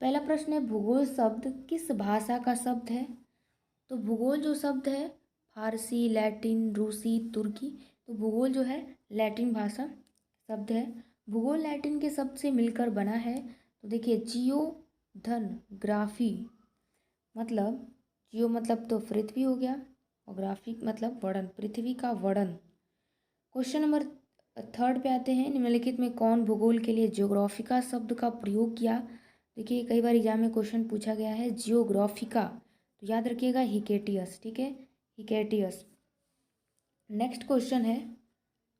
पहला प्रश्न है, भूगोल शब्द किस भाषा का शब्द है? तो भूगोल जो शब्द है फारसी, लैटिन, रूसी, तुर्की। तो भूगोल जो है लैटिन भाषा शब्द है। भूगोल लैटिन के शब्द से मिलकर बना है। तो देखिए, जियो धन ग्राफी मतलब, जियो मतलब तो पृथ्वी हो गया, और ग्राफिक मतलब वर्णन, पृथ्वी का वर्णन। क्वेश्चन नंबर थर्ड पे आते हैं, निम्नलिखित में कौन भूगोल के लिए जियोग्राफिका शब्द का प्रयोग किया? देखिए, कई बार एग्जाम में क्वेश्चन पूछा गया है जियोग्राफिका, तो याद रखिएगा हिकेटियस, ठीक है, हिकेटियस। नेक्स्ट क्वेश्चन है,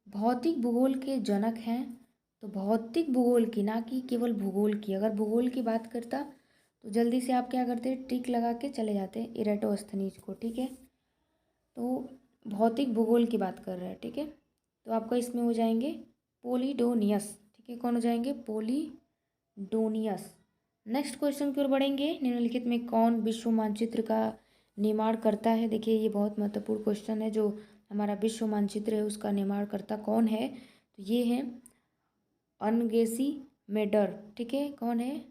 भौतिक भूगोल के जनक हैं? तो भौतिक भूगोल की, ना कि केवल भूगोल की, अगर भूगोल की बात करता तो जल्दी से आप क्या करते, टिक लगा के चले जाते इरेटोस्थनीज को, ठीक है। तो भौतिक भूगोल की बात कर रहे हैं, ठीक है। तो आपका इसमें हो जाएंगे पोलिडोनियस, ठीक है, कौन हो जाएंगे, पोलिडोनियस। नेक्स्ट क्वेश्चन की ओर बढ़ेंगे, निम्नलिखित में कौन विश्व मानचित्र का निर्माण करता है? देखिए, ये बहुत महत्वपूर्ण क्वेश्चन है, जो हमारा विश्व मानचित्र है उसका निर्माणकर्ता कौन है? तो ये है अनगेसी मेडर, ठीक है, कौन है,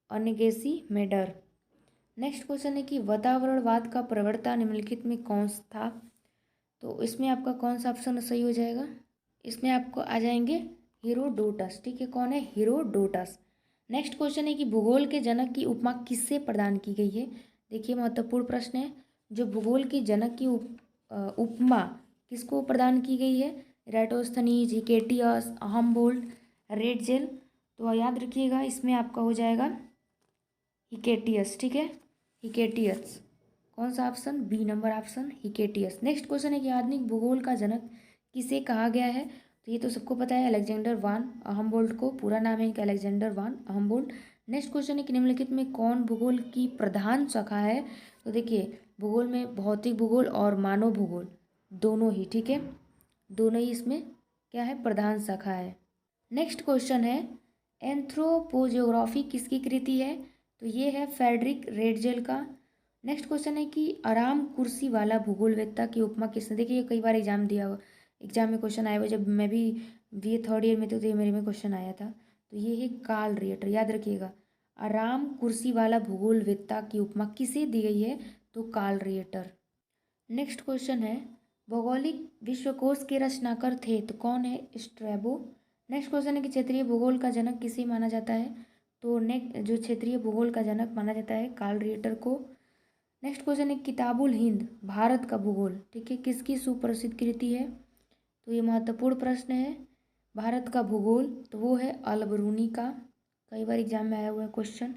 अनगेसी मेडर। नेक्स्ट क्वेश्चन है कि वातावरणवाद का प्रवक्ता निम्नलिखित में कौन था? तो इसमें आपका कौन सा ऑप्शन सही हो जाएगा? इसमें आपको आ जाएंगे हीरोडोटस, ठीक है, कौन है, हीरोडोटस। नेक्स्ट क्वेश्चन है कि भूगोल के जनक की उपमा किससे प्रदान की गई है? देखिए, महत्वपूर्ण प्रश्न है, जो भूगोल की जनक की उपमा किसको प्रदान की गई है? इराटोस्थनीज, हिकेटियस, अहमबोल्ट, रेडजेल। तो याद रखिएगा, इसमें आपका हो जाएगा हिकेटियस, ठीक है, हिकेटियस। कौन सा ऑप्शन, बी नंबर ऑप्शन, हिकेटियस। नेक्स्ट क्वेश्चन है कि आधुनिक भूगोल का जनक किसे कहा गया है? तो ये तो सबको पता है, अलेक्जेंडर वान अहमबोल्ट को, पूरा नाम है इनका अलेक्जेंडर वान अहमबोल्ट। नेक्स्ट क्वेश्चन है कि निम्नलिखित में कौन भूगोल की प्रधान शाखा है? तो देखिए, भूगोल में भौतिक भूगोल और मानव भूगोल दोनों ही, ठीक है, दोनों ही इसमें क्या है, प्रधान शाखा है। नेक्स्ट क्वेश्चन है, एंथ्रोपोजियोग्राफी किसकी कृति है? तो ये है फेडरिक रेडजेल का। नेक्स्ट क्वेश्चन है कि आराम कुर्सी वाला भूगोलवेत्ता की उपमा किसने? देखिए, ये कई बार एग्जाम दिया हुआ, एग्जाम में क्वेश्चन आया हुआ, जब मैं भी बीए थर्ड ईयर में थी तो ये मेरे में क्वेश्चन आया था। तो ये है कार्ल रिएटर, याद रखिएगा, आराम कुर्सी वाला भूगोलवेत्ता की उपमा किसे दी गई है? तो कार्ल रिएटर। नेक्स्ट क्वेश्चन है, भौगोलिक विश्वकोश के रचनाकार थे? तो कौन है, स्ट्रैबो। नेक्स्ट क्वेश्चन है कि क्षेत्रीय भूगोल का जनक किसे माना जाता है? तो नेक्स्ट जो क्षेत्रीय भूगोल का जनक माना जाता है कार्ल रिएटर को। नेक्स्ट क्वेश्चन है, किताबुल हिंद भारत का भूगोल, ठीक है, किसकी सुप्रसिद्ध कृति है? तो ये महत्वपूर्ण प्रश्न है, भारत का भूगोल, तो वो है अलबरूनी का, कई बार एग्जाम में आया हुआ है क्वेश्चन।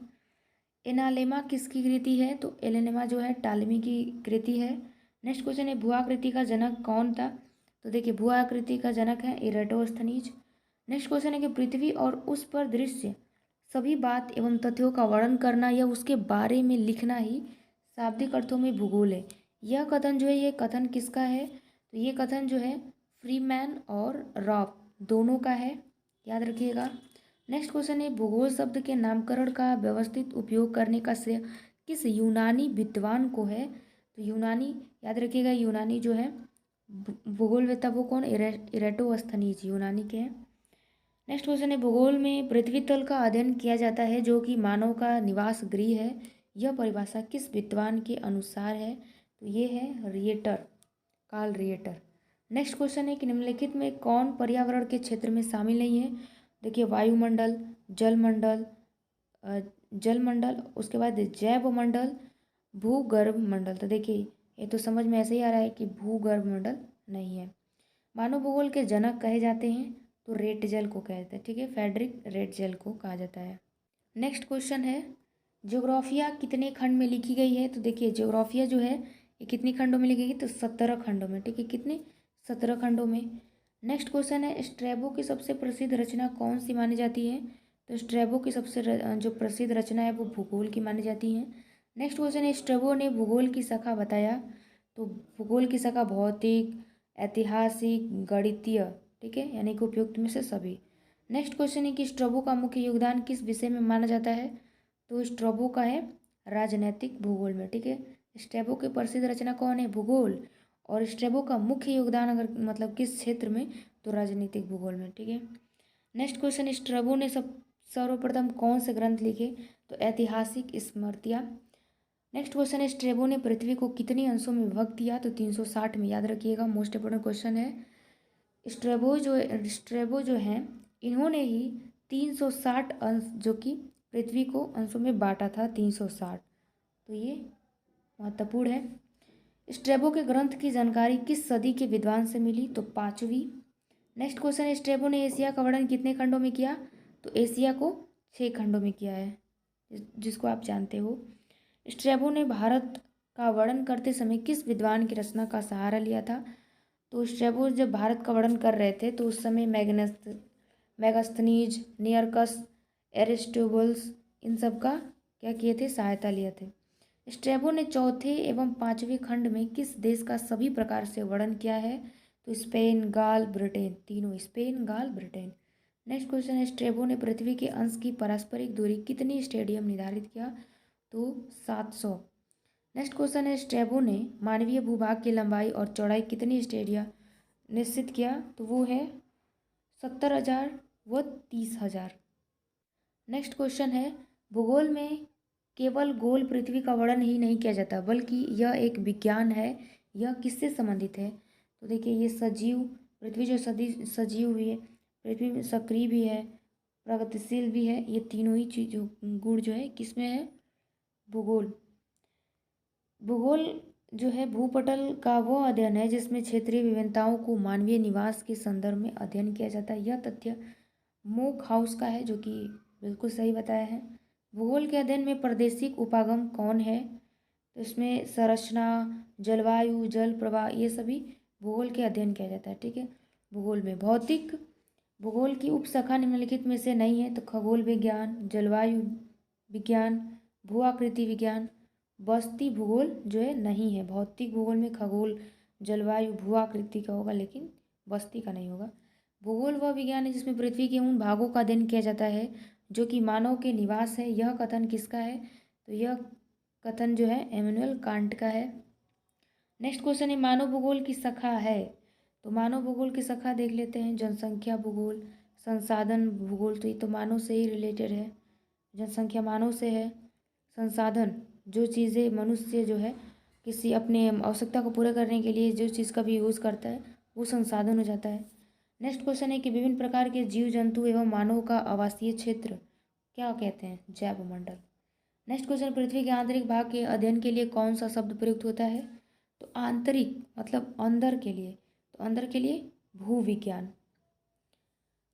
एनालेमा किसकी कृति है? तो एलेनेमा जो है टालमी की कृति है। नेक्स्ट क्वेश्चन है, भूआकृति का जनक कौन था? तो देखिए, भूआकृति का जनक है इरेटोस्थनीज। नेक्स्ट क्वेश्चन है कि पृथ्वी और उस पर दृश्य सभी बात एवं तथ्यों का वर्णन करना या उसके बारे में लिखना ही शाब्दिक अर्थों में भूगोल है। यह कथन जो है, ये कथन किसका है? तो ये कथन जो है फ्रीमैन और रॉफ दोनों का है, याद रखिएगा। नेक्स्ट क्वेश्चन है, भूगोल शब्द के नामकरण का व्यवस्थित उपयोग करने का श्रेय किस यूनानी विद्वान को है? तो यूनानी, याद रखिएगा, यूनानी जो है भूगोलवेत्ता वो कौन, इरेटोस्थनीज यूनानी के हैं। नेक्स्ट क्वेश्चन है, भूगोल में पृथ्वी तल का अध्ययन किया जाता है जो कि मानव का निवास गृह है, यह परिभाषा किस विद्वान के अनुसार है? तो ये है रिएटर, कार्ल रिएटर। नेक्स्ट क्वेश्चन है कि निम्नलिखित में कौन पर्यावरण के क्षेत्र में शामिल नहीं है? देखिए, वायुमंडल, जलमंडल, जलमंडल, उसके बाद जैवमंडल, भूगर्भ मंडल। तो देखिए, ये तो समझ में ऐसे ही आ रहा है कि भूगर्भ मंडल नहीं है। मानव भूगोल के जनक कहे जाते हैं? तो रेटजेल को कहते हैं, ठीक है, फेडरिक रेटजेल को कहा जाता है। नेक्स्ट क्वेश्चन है, ज्योग्राफिया कितने खंड में लिखी गई है? तो देखिए, ज्योग्राफिया जो है ये कितनी खंडों में लिखी गई? तो 17 खंडों में, ठीक है, कितने, 17 खंडों में। नेक्स्ट क्वेश्चन है, स्ट्रैबो की सबसे प्रसिद्ध रचना कौन सी मानी जाती है? तो स्ट्रैबो की सबसे जो प्रसिद्ध रचना है वो भूगोल की मानी जाती है। नेक्स्ट क्वेश्चन है, स्ट्रैबो ने भूगोल की शाखा बताया? तो भूगोल की शाखा भौतिक, ऐतिहासिक, गणितीय, ठीक है, यानी कि उपयुक्त में से सभी। नेक्स्ट क्वेश्चन है कि स्ट्रैबो का मुख्य योगदान किस विषय में माना जाता है? तो स्ट्रैबो का है राजनैतिक भूगोल में, ठीक है। स्ट्रैबो की प्रसिद्ध रचना कौन है? भूगोल। और स्ट्रैबो का मुख्य योगदान अगर मतलब किस क्षेत्र में? तो राजनीतिक भूगोल में, ठीक है। नेक्स्ट क्वेश्चन, स्ट्रैबो ने सर्वप्रथम कौन से ग्रंथ लिखे? तो ऐतिहासिक स्मृतियाँ। नेक्स्ट क्वेश्चन है, स्ट्रेबो ने पृथ्वी को कितने अंशों में विभक्त किया? तो 360 में, याद रखिएगा, मोस्ट इंपोर्टेंट क्वेश्चन है। स्ट्रेबो जो हैं, इन्होंने ही 360 अंश जो कि पृथ्वी को अंशों में बांटा था, 360। तो ये महत्वपूर्ण है। स्ट्रेबो के ग्रंथ की जानकारी किस सदी के विद्वान से मिली? तो 5वीं। नेक्स्ट क्वेश्चन है, स्ट्रेबो ने एशिया का वर्णन कितने खंडों में किया? तो एशिया को 6 खंडों में किया है, जिसको आप जानते हो। स्ट्रेबो ने भारत का वर्णन करते समय किस विद्वान की रचना का सहारा लिया था? तो स्ट्रेबो जब भारत का वर्णन कर रहे थे तो उस समय मैगस्थनीज, नियरकस, एरिस्टोबुलस, इन सब का क्या किए थे? सहायता लिए थे। स्ट्रेबो ने चौथे एवं 5वें खंड में किस देश का सभी प्रकार से वर्णन किया है? तो स्पेन, गाल, ब्रिटेन, तीनों, स्पेन, गाल, ब्रिटेन। नेक्स्ट क्वेश्चन है, स्ट्रेबो ने पृथ्वी के अंश की पारस्परिक दूरी कितनी स्टेडियम निर्धारित किया? तो 700। नेक्स्ट क्वेश्चन है, स्ट्रेबो ने मानवीय भूभाग की लंबाई और चौड़ाई कितनी स्टेडिया निश्चित किया? तो वो है 70,000 व 30,000। नेक्स्ट क्वेश्चन है, भूगोल में केवल गोल पृथ्वी का वर्णन ही नहीं किया जाता बल्कि यह एक विज्ञान है। यह किससे संबंधित है? तो देखिए, ये सजीव पृथ्वी जो सजीव भी है, पृथ्वी में सक्रिय भी है, प्रगतिशील भी है, ये तीनों ही चीज़ों गुण जो है किसमें है? भूगोल। भूगोल जो है भूपटल का वो अध्ययन है जिसमें क्षेत्रीय विभिन्नताओं को मानवीय निवास के संदर्भ में अध्ययन किया जाता है। यह तथ्य मोक हाउस का है, जो कि बिल्कुल सही बताया है। भूगोल के अध्ययन में प्रादेशिक उपागम कौन है? तो इसमें संरचना, जलवायु, जल प्रवाह, ये सभी भूगोल के अध्ययन किया जाता है। ठीक है। भूगोल में भौतिक भूगोल की उपशाखा निम्नलिखित में से नहीं है। तो खगोल विज्ञान, जलवायु विज्ञान, भू आकृति विज्ञान, बस्ती भूगोल जो है नहीं है। भौतिक भूगोल में खगोल, जलवायु, भू आकृति का होगा, लेकिन बस्ती का नहीं होगा। भूगोल वह विज्ञान है जिसमें पृथ्वी के उन भागों का अध्ययन किया जाता है जो कि मानव के निवास है। यह कथन किसका है? तो यह कथन जो है इमैनुअल कांट का है। नेक्स्ट क्वेश्चन है, मानव भूगोल की शाखा है। तो मानव भूगोल की शाखा देख लेते हैं। जनसंख्या भूगोल, संसाधन भूगोल, तो ये तो मानव से ही रिलेटेड है। जनसंख्या मानव से है। संसाधन, जो चीज़ें मनुष्य जो है किसी अपने आवश्यकता को पूरा करने के लिए जो चीज़ का भी यूज़ करता है वो संसाधन हो जाता है। नेक्स्ट क्वेश्चन है कि विभिन्न प्रकार के जीव जंतु एवं मानव का आवासीय क्षेत्र क्या कहते हैं? जैवमंडल। नेक्स्ट क्वेश्चन, पृथ्वी के आंतरिक भाग के अध्ययन के लिए कौन सा शब्द प्रयुक्त होता है? तो आंतरिक मतलब अंदर के लिए, तो अंदर के लिए भूविज्ञान।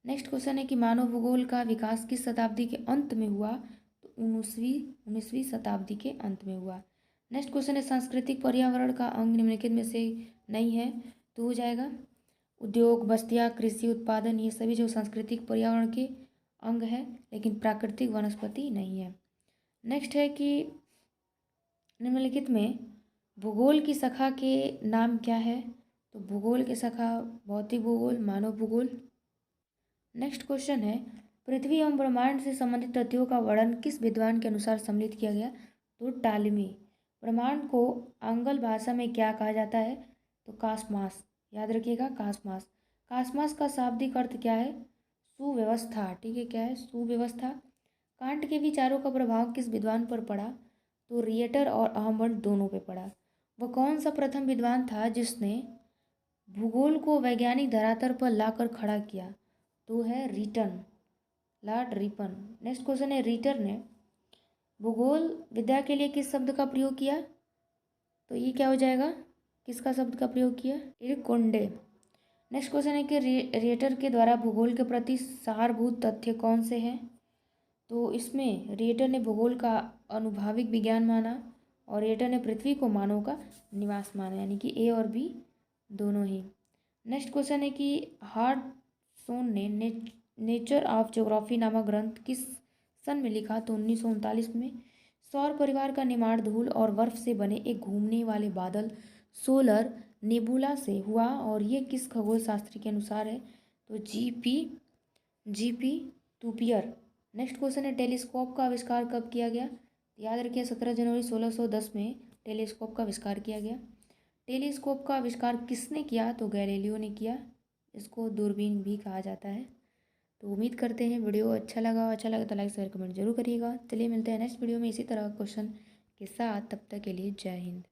नेक्स्ट क्वेश्चन है कि मानव भूगोल का विकास किस शताब्दी के अंत में हुआ? तो 19वीं शताब्दी के अंत में हुआ। नेक्स्ट क्वेश्चन है, सांस्कृतिक पर्यावरण का अंग निम्नलिखित में से नहीं है, तो हो जाएगा उद्योग, बस्तियाँ, कृषि उत्पादन, ये सभी जो सांस्कृतिक पर्यावरण के अंग है, लेकिन प्राकृतिक वनस्पति नहीं है। नेक्स्ट है कि निम्नलिखित में भूगोल की शाखा के नाम क्या है? तो भूगोल की शाखा भौतिक भूगोल, मानव भूगोल। नेक्स्ट क्वेश्चन है, पृथ्वी एवं ब्रह्मांड से संबंधित तथ्यों का वर्णन किस विद्वान के अनुसार सम्मिलित किया गया? तो टालिमी। ब्रह्मांड को आंग्ल भाषा में क्या कहा जाता है? तो कास्मास, याद रखिएगा, कास्मास। कास्मास का शाब्दिक अर्थ क्या है? सुव्यवस्था। ठीक है, क्या है? सुव्यवस्था। कांट के विचारों का प्रभाव किस विद्वान पर पड़ा? तो रिएटर और अहमवर्ड दोनों पे पड़ा। वह कौन सा प्रथम विद्वान था जिसने भूगोल को वैज्ञानिक धरातल पर लाकर खड़ा किया? तो है रिटन, लॉर्ड रिपन। नेक्स्ट क्वेश्चन है, रीटर ने भूगोल विद्या के लिए किस शब्द का प्रयोग किया? तो ये क्या हो जाएगा? किसका शब्द का प्रयोग किया? इरकोंडे। नेक्स्ट क्वेश्चन है कि रिएटर के द्वारा भूगोल के प्रति सारभूत तथ्य कौन से हैं? तो इसमें रिएटर ने भूगोल का अनुभाविक विज्ञान माना और रिएटर ने पृथ्वी को मानव का निवास माना, यानी कि ए और बी दोनों ही। नेक्स्ट क्वेश्चन है कि हार्टसोन ने नेचर ऑफ ज्योग्राफी नामक ग्रंथ किस सन में लिखा? तो 1939 में। सौर परिवार का निर्माण धूल और बर्फ से बने एक घूमने वाले बादल सोलर नेबुला से हुआ और ये किस खगोल शास्त्री के अनुसार है? तो जीपी टूपियर। नेक्स्ट क्वेश्चन है, टेलीस्कोप का आविष्कार कब किया गया? याद रखिए 17 जनवरी 1610 में टेलीस्कोप का आविष्कार किया गया। टेलीस्कोप का आविष्कार किसने किया? तो गैलीलियो ने किया। इसको दूरबीन भी कहा जाता है। तो उम्मीद करते हैं वीडियो अच्छा लगा तो लाइक शेयर कमेंट जरूर करिएगा। चलिए मिलते हैं नेक्स्ट वीडियो में इसी तरह क्वेश्चन के साथ, तब तक के लिए जय हिंद।